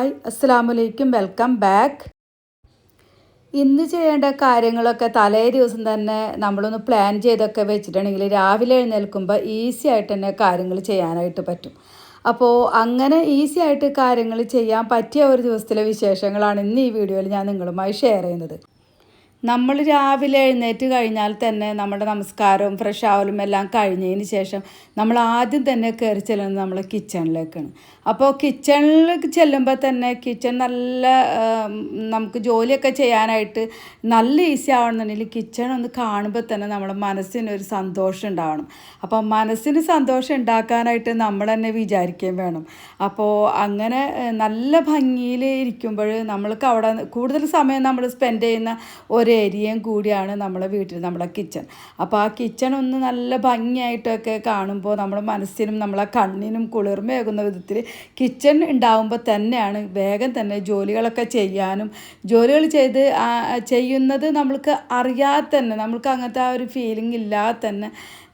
Hi അസ്സലാമലൈക്കും welcome back. ഇന്ന് ചെയ്യേണ്ട കാര്യങ്ങളൊക്കെ തലേ ദിവസം തന്നെ നമ്മളൊന്ന് പ്ലാൻ ചെയ്തൊക്കെ വെച്ചിട്ടുണ്ടെങ്കിൽ രാവിലെ എഴുന്നേൽക്കുമ്പോൾ ഈസി ആയിട്ട് തന്നെ കാര്യങ്ങൾ ചെയ്യാനായിട്ട് പറ്റും. അപ്പോൾ അങ്ങനെ ഈസി ആയിട്ട് കാര്യങ്ങൾ ചെയ്യാൻ പറ്റിയ ഒരു ദിവസത്തിലെ വിശേഷങ്ങളാണ് ഇന്ന് ഈ വീഡിയോയിൽ ഞാൻ നിങ്ങളുമായി ഷെയർ ചെയ്യുന്നത്. നമ്മൾ രാവിലെ എഴുന്നേറ്റ് കഴിഞ്ഞാൽ തന്നെ നമ്മുടെ നമസ്കാരവും ഫ്രഷ് ആവലും എല്ലാം കഴിഞ്ഞതിന് ശേഷം നമ്മൾ ആദ്യം തന്നെ കയറി ചെല്ലുന്നത് നമ്മളെ കിച്ചണിലേക്കാണ്. അപ്പോൾ കിച്ചണിൽ ചെല്ലുമ്പോൾ തന്നെ കിച്ചൺ നല്ല നമുക്ക് ജോലിയൊക്കെ ചെയ്യാനായിട്ട് നല്ല ഈസി ആവണമെന്നുണ്ടെങ്കിൽ കിച്ചൺ ഒന്ന് കാണുമ്പോൾ തന്നെ നമ്മുടെ മനസ്സിനൊരു സന്തോഷം ഉണ്ടാവണം. അപ്പോൾ മനസ്സിന് സന്തോഷം ഉണ്ടാക്കാനായിട്ട് നമ്മൾ തന്നെ വിചാരിക്കുകയും വേണം. അപ്പോൾ അങ്ങനെ നല്ല ഭംഗിയിൽ ഇരിക്കുമ്പോൾ നമ്മൾക്ക് അവിടെ കൂടുതൽ സമയം നമ്മൾ സ്പെൻഡ് ചെയ്യുന്ന ഒരു ഏരിയയും കൂടിയാണ് നമ്മളെ വീട്ടിൽ നമ്മളെ കിച്ചൺ. അപ്പോൾ ആ കിച്ചൺ ഒന്ന് നല്ല ഭംഗിയായിട്ടൊക്കെ കാണുമ്പോൾ നമ്മുടെ മനസ്സിനും നമ്മളെ കണ്ണിനും കുളിർമയേകുന്ന വിധത്തിൽ കിച്ചൺ ഉണ്ടാകുമ്പോൾ തന്നെയാണ് വേഗം തന്നെ ജോലികളൊക്കെ ചെയ്യാനും ജോലികൾ ചെയ്യുന്നത് നമ്മൾക്ക് അറിയാതെ തന്നെ നമ്മൾക്ക് അങ്ങനത്തെ ആ ഒരു ഫീലിംഗ് ഇല്ലാതെ തന്നെ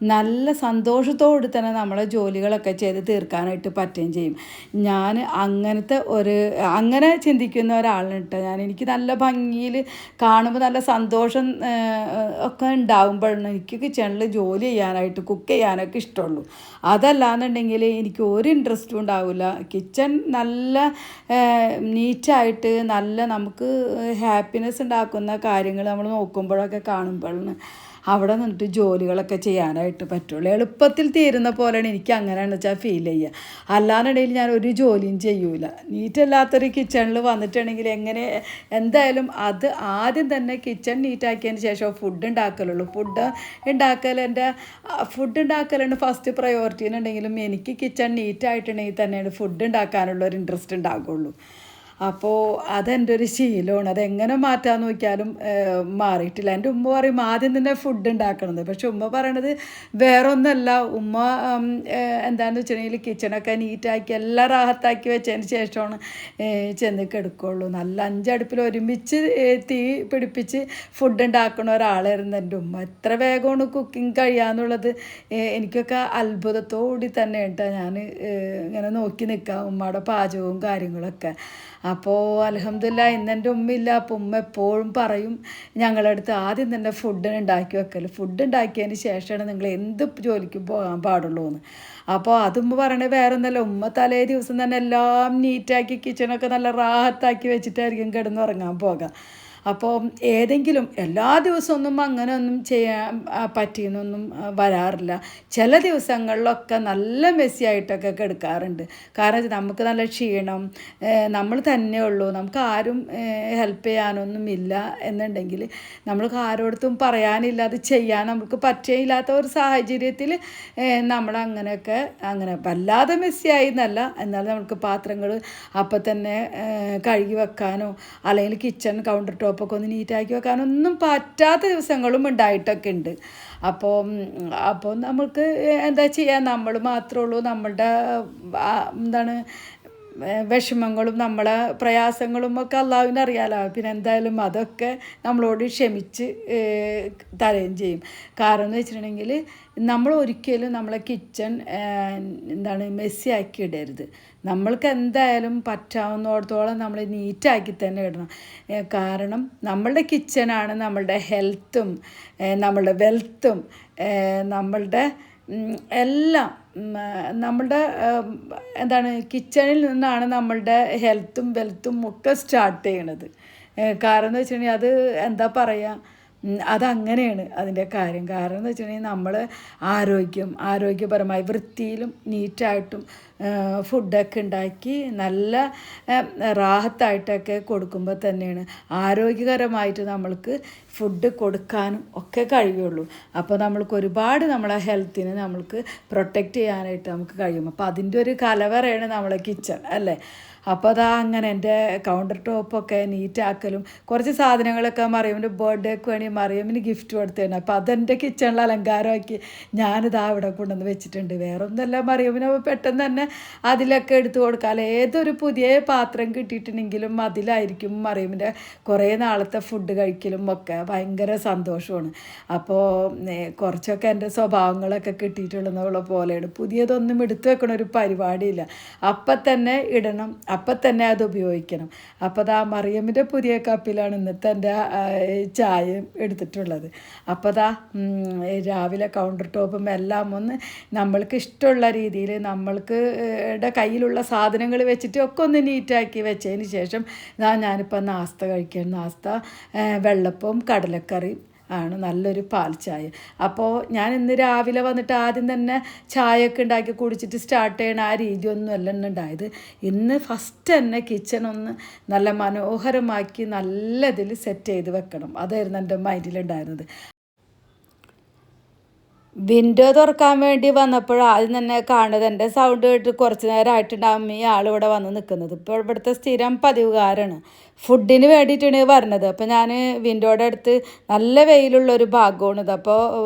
നല്ല സന്തോഷത്തോടെ തന്നെ നമ്മളെ ജോലികളൊക്കെ ചെയ്ത് തീർക്കാനായിട്ട് പറ്റുകയും ചെയ്യും. ഞാൻ അങ്ങനെ ചിന്തിക്കുന്ന ഒരാളാണ് കേട്ടോ. എനിക്ക് നല്ല ഭംഗിയിൽ കാണുമ്പോൾ നല്ല സന്തോഷം ഒക്കെ ഉണ്ടാകുമ്പോഴാണ് എനിക്ക് കിച്ചണിൽ ജോലി ചെയ്യാനായിട്ട് കുക്ക് ചെയ്യാനൊക്കെ ഇഷ്ടമുള്ളൂ. അതല്ലാന്നുണ്ടെങ്കിൽ എനിക്ക് ഒരു ഇൻട്രസ്റ്റും ഉണ്ടാവില്ല. കിച്ചൺ നല്ല നീറ്റായിട്ട് നല്ല നമുക്ക് ഹാപ്പിനെസ് ഉണ്ടാക്കുന്ന കാര്യങ്ങൾ നമ്മൾ നോക്കുമ്പോഴൊക്കെ കാണുമ്പോഴാണ് അവിടെ നിന്നിട്ട് ജോലികളൊക്കെ ചെയ്യാനായിട്ട് പറ്റുള്ളൂ. എളുപ്പത്തിൽ തീരുന്ന പോലെയാണ് എനിക്ക് അങ്ങനെയാണെന്ന് വെച്ചാൽ ഫീൽ ചെയ്യുക. അല്ലാന്നുണ്ടെങ്കിൽ ഞാൻ ഒരു ജോലിയും ചെയ്യൂല. നീറ്റല്ലാത്തൊരു കിച്ചണിൽ വന്നിട്ടുണ്ടെങ്കിൽ എന്തായാലും അത് ആദ്യം തന്നെ കിച്ചൺ നീറ്റാക്കിയതിന് ശേഷം ഫുഡ് ഉണ്ടാക്കലുള്ളൂ. ഫുഡ് ഉണ്ടാക്കലാണ് ഫസ്റ്റ് പ്രയോറിറ്റി എന്നുണ്ടെങ്കിലും എനിക്ക് കിച്ചൺ നീറ്റായിട്ടുണ്ടെങ്കിൽ തന്നെയാണ് ഫുഡ് ഉണ്ടാക്കാനുള്ള ഒരു ഇൻട്രസ്റ്റ് ഉണ്ടാകുള്ളൂ. അപ്പോൾ അതെൻ്റെ ഒരു ശീലമാണ്. അതെങ്ങനെ മാറ്റാൻ നോക്കിയാലും മാറിയിട്ടില്ല. എൻ്റെ ഉമ്മ പറയും ആദ്യം തന്നെ ഫുഡ് ഉണ്ടാക്കണത്. പക്ഷെ ഉമ്മ പറയണത് വേറെ ഒന്നല്ല. ഉമ്മ എന്താണെന്ന് വെച്ചിട്ടുണ്ടെങ്കിൽ കിച്ചണൊക്കെ നീറ്റാക്കി എല്ലാം റാഹത്താക്കി വെച്ചതിന് ശേഷമാണ് ചെന്ന് കിടക്കുള്ളൂ. നല്ല 5 അടുപ്പിൽ ഒരുമിച്ച് തീ പിടിപ്പിച്ച് ഫുഡ് ഉണ്ടാക്കുന്ന ഒരാളായിരുന്നു എൻ്റെ ഉമ്മ. എത്ര വേഗമാണ് കുക്കിംഗ് കഴിയാന്നുള്ളത് എനിക്കൊക്കെ അത്ഭുതത്തോടി തന്നെ കേട്ടോ ഞാൻ ഇങ്ങനെ നോക്കി നിൽക്കാം ഉമ്മയുടെ പാചകവും കാര്യങ്ങളൊക്കെ. അപ്പോൾ അൽഹംദുലില്ലാ ഇന്നെൻ്റെ ഉമ്മയില്ല. അപ്പോൾ ഉമ്മ എപ്പോഴും പറയും ഞങ്ങളുടെ അടുത്ത് ആദ്യം തന്നെ ഫുഡ് ഉണ്ടാക്കി വെക്കൽ. ഫുഡ് ഉണ്ടാക്കിയതിന് ശേഷമാണ് നിങ്ങൾ എന്ത് ജോലിക്കും പോകാൻ പാടുള്ളൂ എന്ന്. അപ്പോൾ അതുമ്മ പറയണത് വേറെ ഒന്നല്ല. ഉമ്മ തലേ ദിവസം തന്നെ എല്ലാം നീറ്റാക്കി കിച്ചണൊക്കെ നല്ല റാഹത്താക്കി വെച്ചിട്ടായിരിക്കും കിടന്നുറങ്ങാൻ പോകാം. അപ്പോൾ ഏതെങ്കിലും എല്ലാ ദിവസമൊന്നും അങ്ങനെ ഒന്നും ചെയ്യാൻ പറ്റിയെന്നൊന്നും വരാറില്ല. ചില ദിവസങ്ങളിലൊക്കെ നല്ല മെസ്സി ആയിട്ടൊക്കെ കിടക്കാറുണ്ട്. കാരണം നമുക്ക് നല്ല ക്ഷീണം, നമ്മൾ തന്നെ ഉള്ളൂ, നമുക്ക് ആരും ഹെൽപ്പ് ചെയ്യാനൊന്നും ഇല്ല എന്നുണ്ടെങ്കിൽ നമ്മൾക്ക് ആരോടത്തും പറയാനില്ല, അത് ചെയ്യാൻ നമുക്ക് പറ്റില്ലാത്ത ഒരു സാഹചര്യത്തിൽ അങ്ങനെ വല്ലാതെ മെസ്സിയായി എന്നല്ല, എന്നാലും നമുക്ക് പാത്രങ്ങൾ അപ്പം തന്നെ കഴുകി വെക്കാനോ അല്ലെങ്കിൽ കിച്ചൺ കൗണ്ടർ ടോപ്പൊക്കെ ഒന്ന് നീറ്റാക്കി വെക്കാനൊന്നും പറ്റാത്ത ദിവസങ്ങളും ഉണ്ടായിട്ടൊക്കെ ഉണ്ട്. അപ്പോൾ നമുക്ക് എന്താ ചെയ്യുക, നമ്മൾ മാത്രമേ ഉള്ളൂ. നമ്മളുടെ വിഷമങ്ങളും നമ്മളെ പ്രയാസങ്ങളും ഒക്കെ അള്ളാഹുവിന് അറിയാലോ. പിന്നെ എന്തായാലും അതൊക്കെ നമ്മളോട് ക്ഷമിച്ച് തരുകയും ചെയ്യും. കാരണം എന്ന് വെച്ചിട്ടുണ്ടെങ്കിൽ നമ്മൾ ഒരിക്കലും നമ്മളെ കിച്ചൺ മെസ്സി ആക്കി ഇടരുത്. നമ്മൾക്ക് എന്തായാലും പറ്റാവുന്നിടത്തോളം നമ്മൾ നീറ്റാക്കി തന്നെ ഇടണം. കാരണം നമ്മളുടെ കിച്ചണാണ് നമ്മളുടെ ഹെൽത്തും നമ്മളുടെ വെൽത്തും നമ്മളുടെ എല്ലാം. നമ്മളുടെ കിച്ചണിൽ നിന്നാണ് നമ്മളുടെ ഹെൽത്തും വെൽത്തും ഒക്കെ സ്റ്റാർട്ട് ചെയ്യണത്. കാരണം എന്ന് വെച്ചിട്ടുണ്ടെങ്കിൽ അത് എന്താ പറയുക, അതങ്ങനെയാണ് അതിൻ്റെ കാര്യം. കാരണം എന്ന് വെച്ചിട്ടുണ്ടെങ്കിൽ നമ്മൾ ആരോഗ്യപരമായി വൃത്തിയിലും നീറ്റായിട്ടും ഫുഡൊക്കെ ഉണ്ടാക്കി നല്ല റാഹത്തായിട്ടൊക്കെ കൊടുക്കുമ്പോൾ തന്നെയാണ് ആരോഗ്യകരമായിട്ട് നമ്മൾക്ക് ഫുഡ് കൊടുക്കാനും ഒക്കെ കഴിയുള്ളൂ. അപ്പോൾ നമ്മൾക്ക് ഒരുപാട് നമ്മളെ ഹെൽത്തിനെ നമ്മൾക്ക് പ്രൊട്ടക്റ്റ് ചെയ്യാനായിട്ട് നമുക്ക് കഴിയും. അപ്പോൾ അതിൻ്റെ ഒരു കലവറയാണ് നമ്മളെ കിച്ചൺ അല്ലേ. അപ്പോൾ അങ്ങനെ എൻ്റെ കൗണ്ടർ ടോപ്പൊക്കെ നീറ്റാക്കലും കുറച്ച് സാധനങ്ങളൊക്കെ മറിയമിൻ്റെ ബർത്ത്ഡേക്ക് വേണ്ടി മറിയമിന് ഗിഫ്റ്റ് കൊടുത്തതാണ്. അപ്പോൾ അതെൻ്റെ കിച്ചണിൽ അലങ്കാരമാക്കി ഞാനിതാ ഇവിടെ കൊണ്ടുവന്ന് വെച്ചിട്ടുണ്ട്. വേറെ ഒന്നല്ല, മറിയമിന് പെട്ടെന്ന് തന്നെ അതിലൊക്കെ എടുത്ത് കൊടുക്കാം. ഏതൊരു പുതിയ പാത്രം കിട്ടിയിട്ടുണ്ടെങ്കിലും അതിലായിരിക്കും മറിയമിൻ്റെ കുറേ നാളത്തെ ഫുഡ് കഴിക്കലും ഒക്കെ ഭയങ്കര സന്തോഷമാണ്. അപ്പോൾ കുറച്ചൊക്കെ എൻ്റെ സ്വഭാവങ്ങളൊക്കെ കിട്ടിയിട്ടുള്ള പോലെയാണ്. പുതിയതൊന്നും എടുത്തു വെക്കണ ഒരു പരിപാടിയില്ല. അപ്പം തന്നെ ഇടണം, അപ്പം തന്നെ അത് ഉപയോഗിക്കണം. അപ്പോൾ അതാ മറിയമ്മിൻ്റെ പുതിയ കപ്പിലാണ് ഇന്നത്തെ എൻ്റെ ചായ എടുത്തിട്ടുള്ളത്. അപ്പോൾ അതാ രാവിലെ കൗണ്ടർ ടോപ്പും എല്ലാം ഒന്ന് നമ്മൾക്ക് ഇഷ്ടമുള്ള രീതിയിൽ നമ്മൾക്ക് കയ്യിലുള്ള സാധനങ്ങൾ വെച്ചിട്ട് ഒക്കെ ഒന്ന് നീറ്റാക്കി വെച്ചതിന് ശേഷം ഞാനിപ്പോൾ നാസ്ത കഴിക്കുകയാണ്. നാസ്ത വെള്ളപ്പവും കടലക്കറിയും ആണ്, നല്ലൊരു പാൽ ചായ. അപ്പോൾ ഞാൻ ഇന്ന് രാവിലെ വന്നിട്ട് ആദ്യം തന്നെ ചായയൊക്കെ ഉണ്ടാക്കി കുടിച്ചിട്ട് സ്റ്റാർട്ട് ചെയ്യണ ആ രീതിയൊന്നും അല്ല ഉണ്ടായത്. ഇന്ന് ഫസ്റ്റ് തന്നെ കിച്ചൺ ഒന്ന് നല്ല മനോഹരമാക്കി നല്ല ഇതിൽ സെറ്റ് ചെയ്ത് വെക്കണം, അതായിരുന്നു എൻ്റെ മൈൻഡിലുണ്ടായിരുന്നത്. വിൻഡോ തുറക്കാൻ വേണ്ടി വന്നപ്പോൾ ആദ്യം തന്നെ കാണുന്നത് എൻ്റെ സൗണ്ട് കേട്ട് കുറച്ച് നേരമായിട്ടുണ്ടാകും ഈ ആളിവിടെ വന്ന് നിൽക്കുന്നത്. ഇപ്പോൾ ഇവിടുത്തെ സ്ഥിരം പതിവുകാരാണ്, ഫുഡിന് വേണ്ടിയിട്ടാണ് വരുന്നത്. അപ്പോൾ ഞാൻ വിൻഡോയുടെ അടുത്ത് നല്ല വെയിലുള്ളൊരു ഭാഗമാണിത്. അപ്പോൾ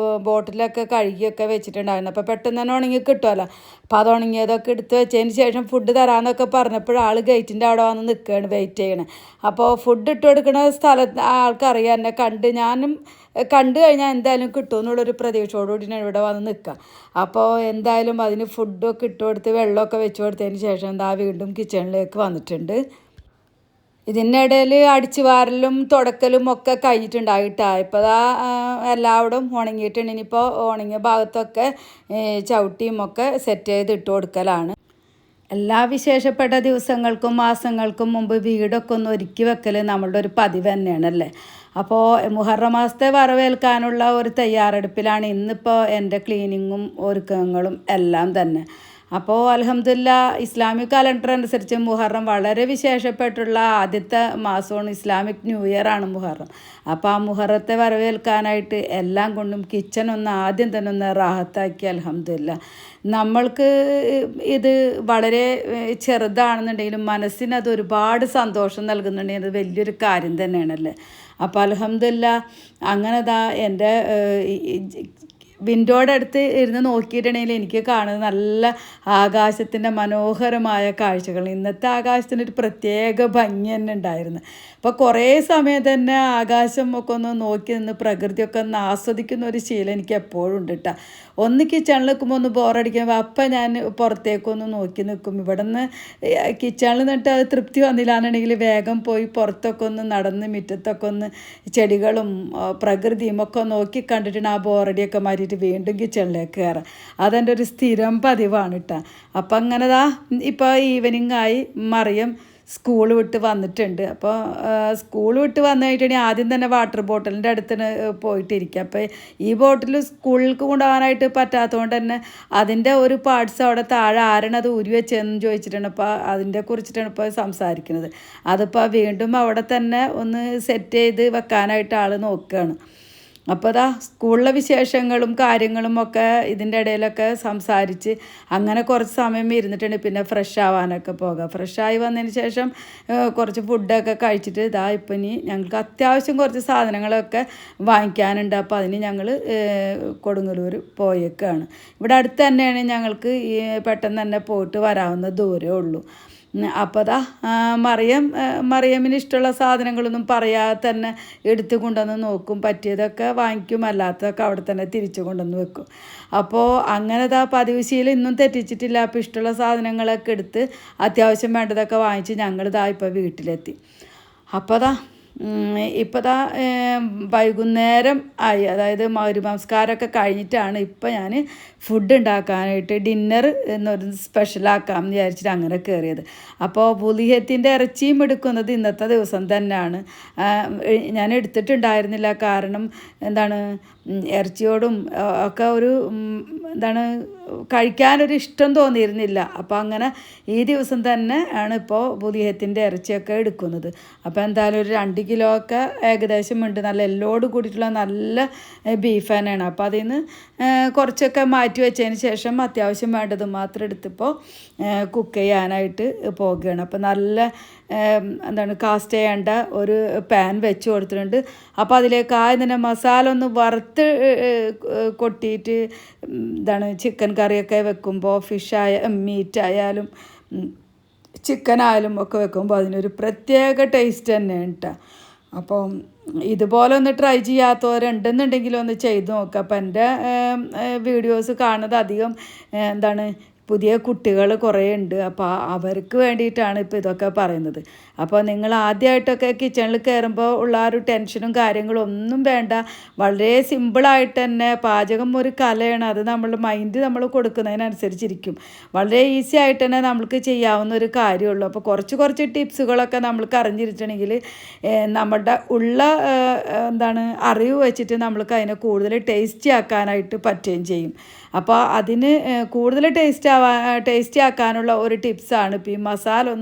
ബോട്ടിലൊക്കെ കഴുകിയൊക്കെ വെച്ചിട്ടുണ്ടായിരുന്നു. അപ്പോൾ പെട്ടെന്ന് തന്നെ ഉണങ്ങി കിട്ടുമല്ലോ. അപ്പോൾ അത് ഉണങ്ങിയതൊക്കെ എടുത്ത് വെച്ചതിന് ശേഷം ഫുഡ് തരാമെന്നൊക്കെ പറഞ്ഞപ്പോൾ ആൾ ഗേറ്റിൻ്റെ അവിടെ വന്ന് നിൽക്കുകയാണ്, വെയിറ്റ് ചെയ്യണം. അപ്പോൾ ഫുഡ് ഇട്ട് കൊടുക്കുന്ന സ്ഥലത്ത് ആൾക്കറിയാം എന്നെ ഞാനും കണ്ടു കഴിഞ്ഞാൽ എന്തായാലും കിട്ടുമെന്നുള്ളൊരു പ്രതീക്ഷയോടുകൂടിയാണ് ഇവിടെ വന്ന് നിൽക്കുക. അപ്പോൾ എന്തായാലും അതിന് ഫുഡൊക്കെ ഇട്ട് കൊടുത്ത് വെള്ളമൊക്കെ വെച്ച് കൊടുത്തതിന് ശേഷം എന്താ വീണ്ടും കിച്ചണിലേക്ക് വന്നിട്ടുണ്ട്. ഇതിൻ്റെ ഇടയിൽ അടിച്ചു വാരലും തുടക്കലും ഒക്കെ കഴിഞ്ഞിട്ടുണ്ടായിട്ടാണ്. ഇപ്പോൾ അതാ എല്ലാവിടും ഉണങ്ങിയിട്ടുണ്ട്. ഇനിയിപ്പോൾ ഉണങ്ങിയ ഭാഗത്തൊക്കെ ചവിട്ടിയും ഒക്കെ സെറ്റ് ചെയ്ത് ഇട്ട് കൊടുക്കലാണ്. എല്ലാ വിശേഷപ്പെട്ട ദിവസങ്ങൾക്കും മാസങ്ങൾക്കും മുമ്പ് വീടൊക്കെ ഒന്ന് ഒരുക്കി വെക്കൽ നമ്മളുടെ ഒരു പതിവ് തന്നെയാണല്ലേ. അപ്പോൾ മുഹറം മാസത്തെ വരവേൽക്കാനുള്ള ഒരു തയ്യാറെടുപ്പിലാണ് ഇന്നിപ്പോൾ എൻ്റെ ക്ലീനിങ്ങും ഒരുക്കങ്ങളും എല്ലാം തന്നെ. അപ്പോൾ അൽഹംദുലില്ലാ ഇസ്ലാമിക് കലണ്ടർ അനുസരിച്ച് മുഹറം വളരെ വിശേഷപ്പെട്ടുള്ള ആദ്യത്തെ മാസമാണ്, ഇസ്ലാമിക് ന്യൂ ഇയർ ആണ് മുഹറം. അപ്പോൾ ആ മുഹറത്തെ വരവേൽക്കാനായിട്ട് എല്ലാം കൊണ്ടും കിച്ചൺ ഒന്ന് ആദ്യം തന്നെ ഒന്ന് റാഹത്താക്കി അൽഹംദുലില്ലാ. നമ്മൾക്ക് ഇത് വളരെ ചെറുതാണെന്നുണ്ടെങ്കിലും മനസ്സിനത് ഒരുപാട് സന്തോഷം നൽകുന്നുണ്ടെങ്കിൽ അത് വലിയൊരു കാര്യം തന്നെയാണല്ലേ. അപ്പോൾ അൽഹംദുലില്ലാ അങ്ങനെതാ എൻ്റെ വിൻഡോയുടെ അടുത്ത് ഇരുന്ന് നോക്കിയിട്ടുണ്ടെങ്കിൽ എനിക്ക് കാണുന്നത് നല്ല ആകാശത്തിൻ്റെ മനോഹരമായ കാഴ്ചകൾ. ഇന്നത്തെ ആകാശത്തിനൊരു പ്രത്യേക ഭംഗി തന്നെ ഉണ്ടായിരുന്നു. അപ്പോൾ കുറേ സമയം തന്നെ ആകാശം ഒക്കെ ഒന്ന് നോക്കി നിന്ന് പ്രകൃതിയൊക്കെ ഒന്ന് ആസ്വദിക്കുന്ന ഒരു ശീലം എനിക്ക് എപ്പോഴും ഉണ്ട് കേട്ടോ. ഒന്ന് കിച്ചണിൽ നിൽക്കുമ്പോൾ ഒന്ന് ബോറടിക്കുമ്പോൾ അപ്പം ഞാൻ പുറത്തേക്കൊന്ന് നോക്കി നിൽക്കും. ഇവിടെ നിന്ന് കിച്ചണിൽ നിന്നിട്ട് അത് തൃപ്തി വന്നില്ലാന്നുണ്ടെങ്കിൽ വേഗം പോയി പുറത്തൊക്കെ ഒന്ന് നടന്ന് മുറ്റത്തൊക്കെ ഒന്ന് ചെടികളും പ്രകൃതിയും ഒക്കെ നോക്കി കണ്ടിട്ടാണ് ആ ബോറടിയൊക്കെ മാറ്റിയിട്ട് വീണ്ടും കിച്ചണിലേക്ക് കയറാം. അതെൻ്റെ ഒരു സ്ഥിരം പതിവാണ് കേട്ടോ. അപ്പം അങ്ങനെതാ ഇപ്പോൾ ഈവനിങ് ആയി, മറിയം സ്കൂൾ വിട്ട് വന്നിട്ടുണ്ട്. അപ്പോൾ സ്കൂൾ വിട്ട് വന്നു കഴിഞ്ഞിട്ടുണ്ടെങ്കിൽ ആദ്യം തന്നെ വാട്ടർ ബോട്ടിലിൻ്റെ അടുത്തിന് പോയിട്ടിരിക്കുക. അപ്പോൾ ഈ ബോട്ടിൽ സ്കൂളിലേക്ക് കൊണ്ടുപോകാനായിട്ട് പറ്റാത്തതുകൊണ്ട് തന്നെ അതിൻ്റെ ഒരു പാർട്സ് അവിടെ താഴെ ആരണത് ഉരി വെച്ചതെന്ന് ചോദിച്ചിട്ടാണ് ഇപ്പോൾ അതിൻ്റെ കുറിച്ചിട്ടാണ് ഇപ്പോൾ സംസാരിക്കുന്നത്. അതിപ്പോൾ വീണ്ടും അവിടെ തന്നെ ഒന്ന് സെറ്റ് ചെയ്ത് വെക്കാനായിട്ട് ആൾ നോക്കുകയാണ്. അപ്പോൾ അതാ സ്കൂളിലെ വിശേഷങ്ങളും കാര്യങ്ങളും ഒക്കെ ഇതിൻ്റെ ഇടയിലൊക്കെ സംസാരിച്ച് അങ്ങനെ കുറച്ച് സമയം ഇരുന്നിട്ടുണ്ട്. പിന്നെ ഫ്രഷ് ആവാനൊക്കെ പോകാം. ഫ്രഷായി വന്നതിന് ശേഷം കുറച്ച് ഫുഡൊക്കെ കഴിച്ചിട്ട് ഇതാ ഇപ്പം ഇനി ഞങ്ങൾക്ക് അത്യാവശ്യം കുറച്ച് സാധനങ്ങളൊക്കെ വാങ്ങിക്കാനുണ്ട്. അപ്പോൾ അതിന് ഞങ്ങൾ കൊടുങ്ങല്ലൂർ പോയേക്കാണ്. ഇവിടെ അടുത്ത് തന്നെയാണ്, ഞങ്ങൾക്ക് ഈ പെട്ടെന്ന് തന്നെ പോയിട്ട് വരാവുന്ന ദൂരമേ ഉള്ളൂ. അപ്പോൾ അതാ മറിയമ്മിന് ഇഷ്ടമുള്ള സാധനങ്ങളൊന്നും പറയാതെ തന്നെ എടുത്ത് കൊണ്ടുവന്ന് നോക്കും. പറ്റിയതൊക്കെ വാങ്ങിക്കും, അല്ലാത്തതൊക്കെ അവിടെ തന്നെ തിരിച്ചു കൊണ്ടുവന്ന് വെക്കും. അപ്പോൾ അങ്ങനെ പതിവ് ശീലം ഇന്നും തെറ്റിച്ചിട്ടില്ല. അപ്പോൾ ഇഷ്ടമുള്ള സാധനങ്ങളൊക്കെ എടുത്ത് അത്യാവശ്യം വേണ്ടതൊക്കെ വാങ്ങിച്ച് ഞങ്ങളിതാ ഇപ്പോൾ വീട്ടിലെത്തി. അപ്പോൾ ഇപ്പോൾ വൈകുന്നേരം ആയി, അതായത് മഗ്‌രിബ് നമസ്കാരമൊക്കെ കഴിഞ്ഞിട്ടാണ് ഇപ്പോൾ ഞാൻ ഫുഡ് ഉണ്ടാക്കാനായിട്ട് ഡിന്നർ എന്നൊരു സ്പെഷ്യലാക്കാമെന്ന് വിചാരിച്ചിട്ട് അങ്ങനെ കയറിയത്. അപ്പോൾ വുളിഹത്തിൻ്റെ ഇറച്ചിയും എടുക്കുന്നത് ഇന്നത്തെ ദിവസം തന്നെയാണ്. ഞാൻ എടുത്തിട്ടുണ്ടായിരുന്നില്ല, കാരണം എന്താണ് ഇറച്ചിയോടും ഒക്കെ ഒരു കഴിക്കാനൊരു ഇഷ്ടം തോന്നിയിരുന്നില്ല. അപ്പോൾ അങ്ങനെ ഈ ദിവസം തന്നെ ആണ് ഇപ്പോൾ വുളിഹത്തിൻ്റെ ഇറച്ചിയൊക്കെ എടുക്കുന്നത്. അപ്പോൾ എന്തായാലും ഒരു 2 കിലോ ഒക്കെ ഏകദേശം ഉണ്ട്. നല്ല എല്ലോട് കൂടിയിട്ടുള്ള നല്ല ബീഫ് തന്നെയാണ്. അപ്പോൾ അതിൽ നിന്ന് കുറച്ചൊക്കെ മാറ്റി വെച്ചതിന് ശേഷം അത്യാവശ്യം വേണ്ടത് മാത്രം എടുത്തിപ്പോൾ കുക്ക് ചെയ്യാനായിട്ട് പോകുകയാണ്. അപ്പോൾ നല്ല കാസ്റ്റ് ചെയ്യേണ്ട ഒരു പാൻ വെച്ച് കൊടുത്തിട്ടുണ്ട്. അപ്പോൾ അതിലേക്ക് ആദ്യം തന്നെ മസാല ഒന്ന് വറുത്ത് കൊട്ടിയിട്ട് ചിക്കൻ കറിയൊക്കെ വെക്കുമ്പോൾ മീറ്റായാലും ചിക്കനായാലും ഒക്കെ വെക്കുമ്പോൾ അതിനൊരു പ്രത്യേക ടേസ്റ്റ് തന്നെയാണ് കേട്ടോ. അപ്പം ഇതുപോലെ ഒന്ന് ട്രൈ ചെയ്യാത്തവരുണ്ടെന്നുണ്ടെങ്കിൽ ഒന്ന് ചെയ്ത് നോക്കുക. അപ്പം എൻ്റെ വീഡിയോസ് കാണുന്നത് അധികം പുതിയ കുട്ടികൾ കുറേ ഉണ്ട്. അപ്പോൾ അവർക്ക് വേണ്ടിയിട്ടാണ് ഇപ്പോൾ ഇതൊക്കെ പറയുന്നത്. അപ്പോൾ നിങ്ങൾ ആദ്യമായിട്ടൊക്കെ കിച്ചണിൽ കയറുമ്പോൾ ഉള്ള ആ ഒരു ടെൻഷനും കാര്യങ്ങളും ഒന്നും വേണ്ട. വളരെ സിമ്പിളായിട്ട് തന്നെ പാചകം ഒരു കലയാണ്. അത് നമ്മൾ കൊടുക്കുന്നതിനനുസരിച്ചിരിക്കും. വളരെ ഈസി ആയിട്ട് തന്നെ നമ്മൾക്ക് ചെയ്യാവുന്ന ഒരു കാര്യമുള്ളൂ. അപ്പോൾ കുറച്ച് ടിപ്സുകളൊക്കെ നമ്മൾക്ക് അറിഞ്ഞിരിക്കണമെങ്കിൽ നമ്മുടെ ഉള്ള അറിവ് വെച്ചിട്ട് നമ്മൾക്ക് അതിനെ കൂടുതൽ ടേസ്റ്റി ആക്കാനായിട്ട് പറ്റുകയും ചെയ്യും. അപ്പോൾ അതിന് കൂടുതൽ ടേസ്റ്റി ആക്കാനുള്ള ഒരു ടിപ്സാണ് ഇപ്പോൾ ഈ മസാല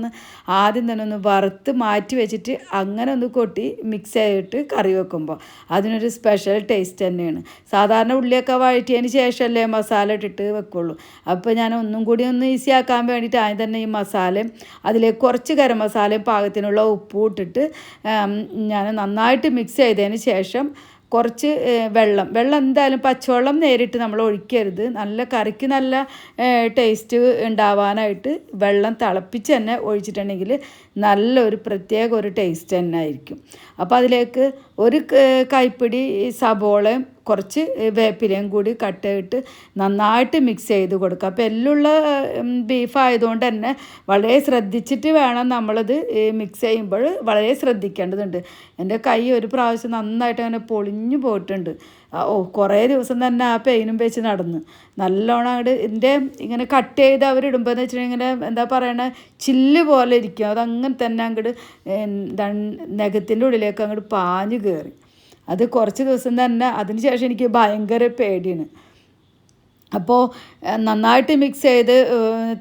ആദ്യം തന്നെ വറുത്ത് മാറ്റി വെച്ചിട്ട് അങ്ങനെ കൊട്ടി മിക്സ് ചെയ്തിട്ട് കറി വെക്കുമ്പോൾ അതിനൊരു സ്പെഷ്യൽ ടേസ്റ്റ് തന്നെയാണ്. സാധാരണ ഉള്ളിയൊക്കെ വഴറ്റിയതിന് ശേഷമല്ലേ മസാല ഇട്ടിട്ട് വെക്കുള്ളൂ. അപ്പോൾ ഞാൻ ഒന്നും കൂടി ഈസി ആക്കാൻ വേണ്ടിയിട്ട് ആദ്യം തന്നെ ഈ മസാലയും അതിലേക്ക് കുറച്ച് ഗരം മസാലയും പാകത്തിനുള്ള ഉപ്പും ഇട്ടിട്ട് ഞാൻ നന്നായിട്ട് മിക്സ് ചെയ്തതിന് ശേഷം കുറച്ച് വെള്ളം എന്തായാലും പച്ചവെള്ളം നേരിട്ട് നമ്മൾ ഒഴിക്കരുത്. നല്ല കറിക്ക് നല്ല ടേസ്റ്റ് ഉണ്ടാവാനായിട്ട് വെള്ളം തിളപ്പിച്ച് തന്നെ ഒഴിച്ചിട്ടുണ്ടെങ്കിൽ നല്ലൊരു പ്രത്യേക ഒരു ടേസ്റ്റ് തന്നെ ആയിരിക്കും. അപ്പോൾ അതിലേക്ക് ഒരു കൈപ്പിടി സബോളയും കുറച്ച് വേപ്പിലയും കൂടി കട്ട് ചെയ്തിട്ട് നന്നായിട്ട് മിക്സ് ചെയ്ത് കൊടുക്കുക. അപ്പോൾ എല്ലുള്ള ബീഫ് ആയതുകൊണ്ട് തന്നെ വളരെ ശ്രദ്ധിച്ചിട്ട് വേണം നമ്മളത് മിക്സ് ചെയ്യുമ്പോൾ വളരെ ശ്രദ്ധിക്കേണ്ടതുണ്ട്. എൻ്റെ കൈ ഒരു പ്രാവശ്യം നന്നായിട്ട് അങ്ങനെ പൊളിഞ്ഞു പോയിട്ടുണ്ട്. കുറേ ദിവസം തന്നെ ആ പെയിനും വെച്ച് നടന്ന് നല്ലോണം ഇതിൻ്റെ ഇങ്ങനെ കട്ട് ചെയ്ത് അവരിടുമ്പോൾ എന്ന് വെച്ചിട്ടുണ്ടെങ്കിൽ എന്താ പറയണ ചില്ല് പോലെ ഇരിക്കും. അതങ്ങനെ തന്നെ നഖത്തിൻ്റെ ഉള്ളിലേക്ക് പാഞ്ഞു കയറി. അത് കുറച്ച് ദിവസം തന്നെ അതിന് ശേഷം എനിക്ക് ഭയങ്കര പേടിയാണ്. അപ്പോൾ നന്നായിട്ട് മിക്സ് ചെയ്ത്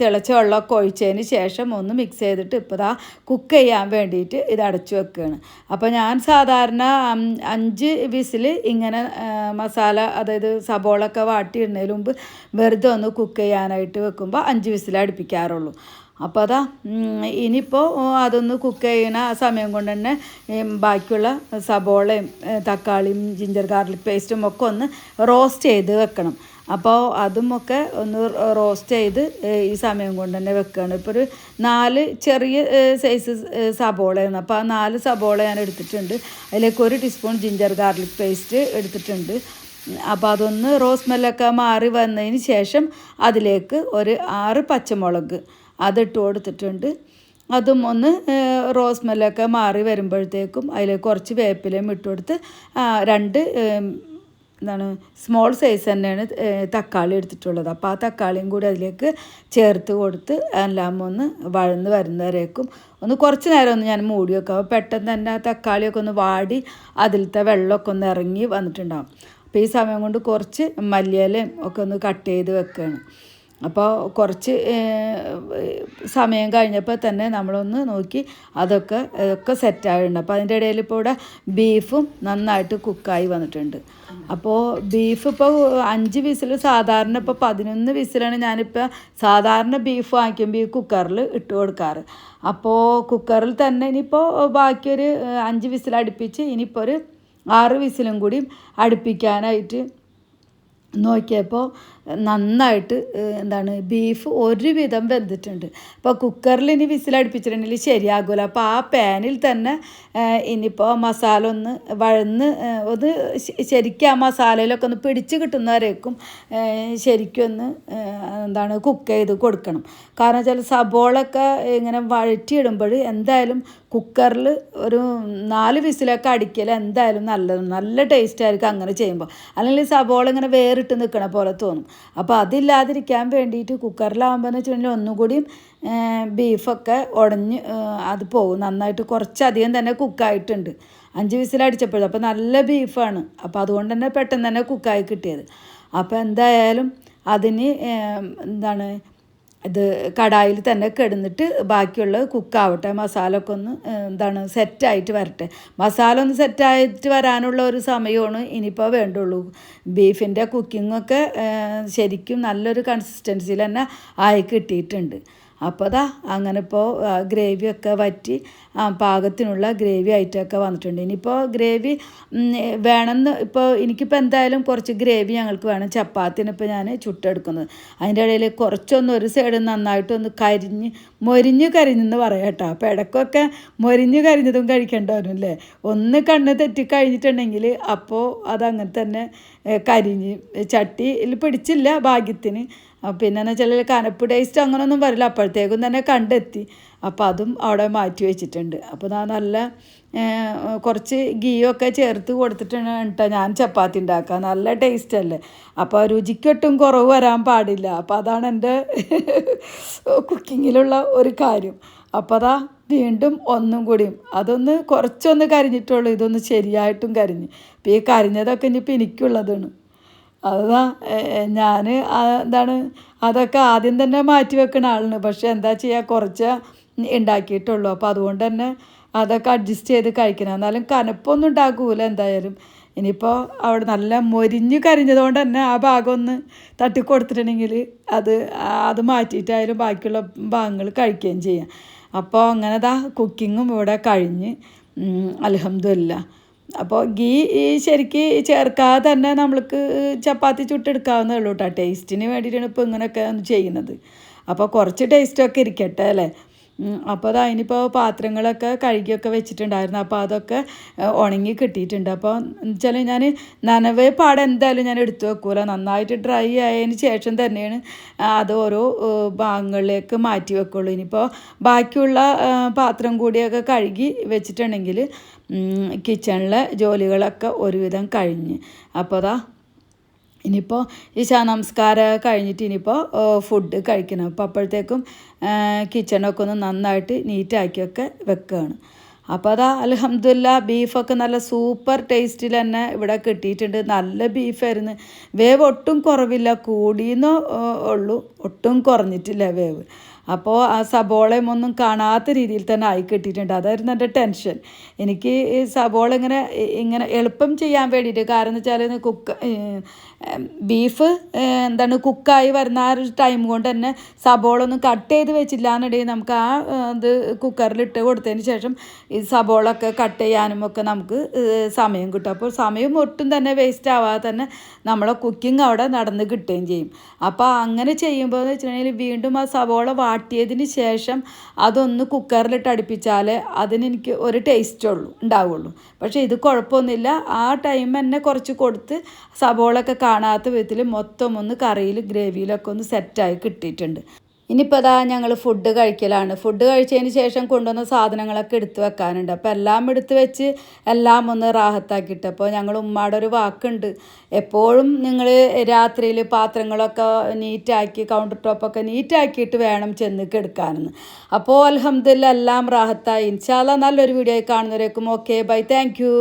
തിളച്ച വെള്ളമൊക്കെ ഒഴിച്ചതിന് ശേഷം മിക്സ് ചെയ്തിട്ട് ഇപ്പോൾ കുക്ക് ചെയ്യാൻ വേണ്ടിയിട്ട് ഇത് അടച്ചു വെക്കുകയാണ്. അപ്പോൾ ഞാൻ സാധാരണ 5 വിസിൽ ഇങ്ങനെ മസാല അതായത് സബോളൊക്കെ വാട്ടിയിടുന്നതിന് മുമ്പ് വെറുതെ കുക്ക് ചെയ്യാനായിട്ട് വെക്കുമ്പോൾ 5 വിസിൽ അടുപ്പിക്കാറുള്ളൂ. അപ്പോൾ ഇനിയിപ്പോൾ അതൊന്ന് കുക്ക് ചെയ്യുന്ന ആ സമയം കൊണ്ട് തന്നെ ബാക്കിയുള്ള സബോളയും തക്കാളിയും ജിഞ്ചർ ഗാർലിക് പേസ്റ്റും ഒക്കെ റോസ്റ്റ് ചെയ്ത് വെക്കണം. അപ്പോൾ അതുമൊക്കെ റോസ്റ്റ് ചെയ്ത് ഈ സമയം കൊണ്ട് തന്നെ വെക്കുകയാണ്. ഇപ്പോൾ ഒരു 4 ചെറിയ സൈസ് സബോളയാണ്. അപ്പോൾ ആ 4 സബോള ഞാൻ എടുത്തിട്ടുണ്ട്. അതിലേക്ക് 1 ടീസ്പൂൺ ജിഞ്ചർ ഗാർലിക് പേസ്റ്റ് എടുത്തിട്ടുണ്ട്. അപ്പോൾ റോസ് സ്മെല്ലൊക്കെ മാറി വന്നതിന് ശേഷം അതിലേക്ക് ഒരു 6 പച്ചമുളക് അതിട്ട് കൊടുത്തിട്ടുണ്ട്. അതും റോസ് സ്മെല്ലൊക്കെ മാറി വരുമ്പോഴത്തേക്കും അതിലേക്ക് കുറച്ച് വേപ്പിലയും ഇട്ട് കൊടുത്ത് 2 സ്മോൾ സൈസ് തന്നെയാണ് തക്കാളി എടുത്തിട്ടുള്ളത്. അപ്പോൾ ആ തക്കാളിയും കൂടി അതിലേക്ക് ചേർത്ത് കൊടുത്ത് എല്ലാം വഴന്ന് വരുന്നവരേക്കും കുറച്ച് നേരം ഞാൻ മൂടി വെക്കാം. അപ്പോൾ പെട്ടെന്ന് തന്നെ ആ തക്കാളിയൊക്കെ വാടി അതിലത്തെ വെള്ളമൊക്കെ ഇറങ്ങി വന്നിട്ടുണ്ടാകും. അപ്പോൾ ഈ സമയം കൊണ്ട് കുറച്ച് മല്ലിയിലയും ഒക്കെ കട്ട് ചെയ്ത് വെക്കുകയാണ്. അപ്പോൾ കുറച്ച് സമയം കഴിഞ്ഞപ്പോൾ തന്നെ നമ്മളൊന്ന് നോക്കി അതൊക്കെ സെറ്റായിട്ടുണ്ട്. അപ്പോൾ അതിൻ്റെ ഇടയിൽ ഇപ്പോൾ ഇവിടെ ബീഫും നന്നായിട്ട് കുക്കായി വന്നിട്ടുണ്ട്. അപ്പോൾ ബീഫ് ഇപ്പോൾ 5 വിസിൽ സാധാരണ ഇപ്പോൾ 11 വിസിലാണ് ഞാനിപ്പോൾ സാധാരണ ബീഫ് വാങ്ങിക്കുമ്പോൾ ഈ കുക്കറിൽ ഇട്ട് കൊടുക്കാറ്. അപ്പോൾ കുക്കറിൽ തന്നെ ഇനിയിപ്പോൾ ബാക്കിയൊരു 5 വിസിൽ അടുപ്പിച്ച് ഇനിയിപ്പോൾ ഒരു 6 വിസിലും കൂടി അടുപ്പിക്കാനായിട്ട് നോക്കിയപ്പോൾ നന്നായിട്ട് ബീഫ് ഒരുവിധം വെന്തിട്ടുണ്ട്. അപ്പോൾ കുക്കറിൽ ഇനി വിസിലടുപ്പിച്ചിട്ടുണ്ടെങ്കിൽ ശരിയാകില്ല. അപ്പോൾ ആ പാനിൽ തന്നെ ഇനിയിപ്പോൾ മസാല വഴന്ന് ശരിക്കും ആ മസാലയിലൊക്കെ പിടിച്ച് കിട്ടുന്നവരേക്കും ശരിക്കും കുക്ക് ചെയ്ത് കൊടുക്കണം. കാരണം വെച്ചാൽ സബോളൊക്കെ ഇങ്ങനെ വഴറ്റിയിടുമ്പോൾ എന്തായാലും കുക്കറിൽ ഒരു 4 വിസിലൊക്കെ അടിക്കൽ എന്തായാലും നല്ല ടേസ്റ്റ് ആയിരിക്കും അങ്ങനെ ചെയ്യുമ്പോൾ. അല്ലെങ്കിൽ സബോള ഇങ്ങനെ വേറിട്ട് നിൽക്കണ പോലെ തോന്നും. അപ്പോൾ അതില്ലാതിരിക്കാൻ വേണ്ടിയിട്ട് കുക്കറിലാകുമ്പോൾ എന്ന് വെച്ചിട്ടുണ്ടെങ്കിൽ ഒന്നുകൂടിയും ബീഫൊക്കെ ഉടഞ്ഞ് അത് പോകും. നന്നായിട്ട് കുറച്ചധികം തന്നെ കുക്കായിട്ടുണ്ട്. 5 വിസിലടിച്ചപ്പോഴും അപ്പോൾ നല്ല ബീഫാണ്. അപ്പോൾ അതുകൊണ്ട് തന്നെ പെട്ടെന്ന് തന്നെ കുക്കായി കിട്ടിയത്. അപ്പോൾ എന്തായാലും അതിന് ഇത് കടായിൽ തന്നെ കിടന്നിട്ട് ബാക്കിയുള്ള കുക്കാവട്ടെ. മസാല ഒക്കെ സെറ്റായിട്ട് വരട്ടെ. മസാല സെറ്റായിട്ട് വരാനുള്ള ഒരു സമയമാണ് ഇനിയിപ്പോൾ വേണ്ടുള്ളൂ. ബീഫിൻ്റെ കുക്കിങ്ങൊക്കെ ശരിക്കും നല്ലൊരു കൺസിസ്റ്റൻസിയിൽ തന്നെ ആയി കിട്ടിയിട്ടുണ്ട്. അപ്പോൾ അങ്ങനെ ഇപ്പോൾ ഗ്രേവിയൊക്കെ വറ്റി പാകത്തിനുള്ള ഗ്രേവി ആയിട്ടൊക്കെ വന്നിട്ടുണ്ട്. ഇനിയിപ്പോൾ ഗ്രേവി വേണമെന്ന് ഇപ്പോൾ എനിക്കിപ്പോൾ എന്തായാലും കുറച്ച് ഗ്രേവി ഞങ്ങൾക്ക് വേണം. ചപ്പാത്തിനിപ്പോൾ ഞാൻ ചുട്ടെടുക്കുന്നത്. അതിൻ്റെ ഇടയിൽ ഒരു സൈഡ് നന്നായിട്ടൊന്ന് മൊരിഞ്ഞ് കരിഞ്ഞെന്ന് പറയാം കേട്ടോ. അപ്പോൾ ഇടയ്ക്കൊക്കെ മൊരിഞ്ഞ് കരിഞ്ഞതും കഴിക്കേണ്ടവരും അല്ലേ. കണ്ണ് തെറ്റിക്കഴിഞ്ഞിട്ടുണ്ടെങ്കിൽ അപ്പോൾ അതങ്ങനെ തന്നെ കരിഞ്ഞ് ചട്ടിയിൽ പിടിച്ചില്ല ഭാഗ്യത്തിന്. പിന്നെന്ന് വെച്ചാൽ കനപ്പ് ടേസ്റ്റ് അങ്ങനെയൊന്നും വരില്ല, അപ്പോഴത്തേക്കും തന്നെ കണ്ടെത്തി. അപ്പോൾ അതും അവിടെ മാറ്റി വെച്ചിട്ടുണ്ട്. അപ്പോൾ നല്ല കുറച്ച് ഗീയൊക്കെ ചേർത്ത് കൊടുത്തിട്ടാണ് കേട്ടോ ഞാൻ ചപ്പാത്തി ഉണ്ടാക്കുക. നല്ല ടേസ്റ്റ് അല്ലേ. അപ്പോൾ രുചിക്കൊട്ടും കുറവ് വരാൻ പാടില്ല. അപ്പോൾ അതാണ് എൻ്റെ കുക്കിങ്ങിലുള്ള ഒരു കാര്യം. അപ്പോൾ വീണ്ടും ഒന്നും കൂടിയും അതൊന്ന് കുറച്ചൊന്ന് കരിഞ്ഞിട്ടുള്ളൂ, ഇതൊന്ന് ശരിയായിട്ടും കരിഞ്ഞ്. അപ്പോൾ ഈ കരിഞ്ഞതൊക്കെ ഇനിയിപ്പോൾ എനിക്കുള്ളതാണ്. ഞാൻ എന്താണ് അതൊക്കെ ആദ്യം തന്നെ മാറ്റി വെക്കുന്ന ആളാണ്. പക്ഷെ എന്താ ചെയ്യുക, കുറച്ച് ഉണ്ടാക്കിയിട്ടുള്ളൂ. അപ്പോൾ അതുകൊണ്ട് തന്നെ അതൊക്കെ അഡ്ജസ്റ്റ് ചെയ്ത് കഴിക്കണം. എന്നാലും കനപ്പൊന്നും ഉണ്ടാക്കൂല എന്തായാലും. ഇനിയിപ്പോൾ അവിടെ നല്ല മൊരിഞ്ഞ് കരിഞ്ഞതുകൊണ്ട് തന്നെ ആ ഭാഗം ഒന്ന് തട്ടിക്കൊടുത്തിട്ടുണ്ടെങ്കിൽ അത് മാറ്റിയിട്ടായാലും ബാക്കിയുള്ള ഭാഗങ്ങൾ കഴിക്കുകയും ചെയ്യാം. അപ്പോൾ അങ്ങനെ കുക്കിങ്ങും ഇവിടെ കഴിഞ്ഞ് അൽഹംദുലില്ലാ. അപ്പോൾ ഗീ ശരിക്ക് ചേർക്കാതെ തന്നെ നമ്മൾക്ക് ചപ്പാത്തി ചുട്ടെടുക്കാവുന്നേ ഉള്ളൂ കേട്ടോ. ടേസ്റ്റിന് വേണ്ടിയിട്ടാണ് ഇപ്പോൾ ഇങ്ങനെയൊക്കെ ചെയ്യുന്നത്. അപ്പോൾ കുറച്ച് ടേസ്റ്റൊക്കെ ഇരിക്കട്ടെ അല്ലേ. അപ്പോൾ അതിനിപ്പോൾ പാത്രങ്ങളൊക്കെ കഴുകിയൊക്കെ വെച്ചിട്ടുണ്ടായിരുന്നു. അപ്പോൾ അതൊക്കെ ഉണങ്ങി കിട്ടിയിട്ടുണ്ട്. അപ്പോൾ വെച്ചാൽ ഞാൻ നനവേ പാടെ എന്തായാലും ഞാൻ എടുത്തു വെക്കൂല. നന്നായിട്ട് ഡ്രൈ ആയതിന് ശേഷം തന്നെയാണ് അത് ഓരോ ഭാഗങ്ങളിലേക്ക് മാറ്റി വെക്കുള്ളൂ. ഇനിയിപ്പോൾ ബാക്കിയുള്ള പാത്രം കൂടിയൊക്കെ കഴുകി വെച്ചിട്ടുണ്ടെങ്കിൽ കിച്ചണിലെ ജോലികളൊക്കെ ഒരുവിധം കഴിഞ്ഞ്. അപ്പോൾ ഇനിയിപ്പോൾ ഇശാ നമസ്കാരം കഴിഞ്ഞിട്ട് ഇനിയിപ്പോൾ ഫുഡ് കഴിക്കണം. അപ്പോൾ അപ്പോഴത്തേക്കും കിച്ചണൊക്കെ ഒന്ന് നന്നായിട്ട് നീറ്റാക്കിയൊക്കെ വെക്കുകയാണ്. അപ്പോൾ അൽഹംദുലില്ലാ ബീഫൊക്കെ നല്ല സൂപ്പർ ടേസ്റ്റിൽ തന്നെ ഇവിടെ കിട്ടിയിട്ടുണ്ട്. നല്ല ബീഫായിരുന്നു. വേവ് ഒട്ടും കുറവില്ല, കൂടിയെന്നോ ഉള്ളൂ, ഒട്ടും കുറഞ്ഞിട്ടില്ല വേവ്. അപ്പോൾ ആ സബോളയും ഒന്നും കാണാത്ത രീതിയിൽ തന്നെ ആയി കിട്ടിയിട്ടുണ്ട്. അതായിരുന്നു എൻ്റെ ടെൻഷൻ. എനിക്ക് ഈ സബോള ഇങ്ങനെ എളുപ്പം ചെയ്യാൻ വേണ്ടിയിട്ട്, കാരണം എന്ന് വെച്ചാൽ ബീഫ് കുക്കായി വരുന്ന ആ ഒരു ടൈം കൊണ്ട് തന്നെ സബോള ഒന്നും കട്ട് ചെയ്ത് വെച്ചില്ല എന്നുണ്ടെങ്കിൽ നമുക്ക് ഇത് കുക്കറിലിട്ട് കൊടുത്തതിന് ശേഷം ഈ സബോള ഒക്കെ കട്ട് ചെയ്യാനും ഒക്കെ നമുക്ക് സമയം കിട്ടും. അപ്പോൾ സമയം ഒട്ടും തന്നെ വേസ്റ്റ് ആവാതെ തന്നെ നമ്മളെ കുക്കിംഗ് അവിടെ നടന്ന് കിട്ടുകയും ചെയ്യും. അപ്പോൾ അങ്ങനെ ചെയ്യുമ്പോൾ എന്ന് വെച്ചിട്ടുണ്ടെങ്കിൽ വീണ്ടും ആ സബോള വാട്ടിയതിന് ശേഷം അതൊന്ന് കുക്കറിലിട്ട് അടുപ്പിച്ചാൽ അതിനെനിക്ക് ഒരു ടേസ്റ്റ് ഉണ്ടാവുള്ളൂ. പക്ഷേ ഇത് കുഴപ്പമൊന്നുമില്ല. ആ ടൈം തന്നെ കുറച്ച് കൊടുത്ത് സബോളൊക്കെ കാണാത്ത വിധത്തിൽ മൊത്തം ഒന്ന് കറിയിൽ ഗ്രേവിയിലൊക്കെ ഒന്ന് സെറ്റായി കിട്ടിയിട്ടുണ്ട്. ഇനിയിപ്പോൾ ഞങ്ങൾ ഫുഡ് കഴിക്കലാണ്. ഫുഡ് കഴിച്ചതിന് ശേഷം കൊണ്ടുവന്ന സാധനങ്ങളൊക്കെ എടുത്ത് വെക്കാനുണ്ട്. അപ്പോൾ എല്ലാം എടുത്ത് വെച്ച് എല്ലാം ഒന്ന് റാഹത്താക്കിയിട്ട്. അപ്പോൾ ഞങ്ങൾ ഉമ്മയുടെ ഒരു വാക്കുണ്ട്, എപ്പോഴും നിങ്ങൾ രാത്രിയിൽ പാത്രങ്ങളൊക്കെ നീറ്റാക്കി കൗണ്ടർ ടോപ്പൊക്കെ നീറ്റാക്കിയിട്ട് വേണം ചെന്ന് കിടക്കാനെന്ന്. അപ്പോൾ അൽഹംദുലില്ലാ എല്ലാം റാഹത്തായി. ഇൻഷാ അല്ലാഹ് നല്ലൊരു വീഡിയോ കാണുന്നവരേക്കും ഓക്കെ ബൈ, താങ്ക് യു.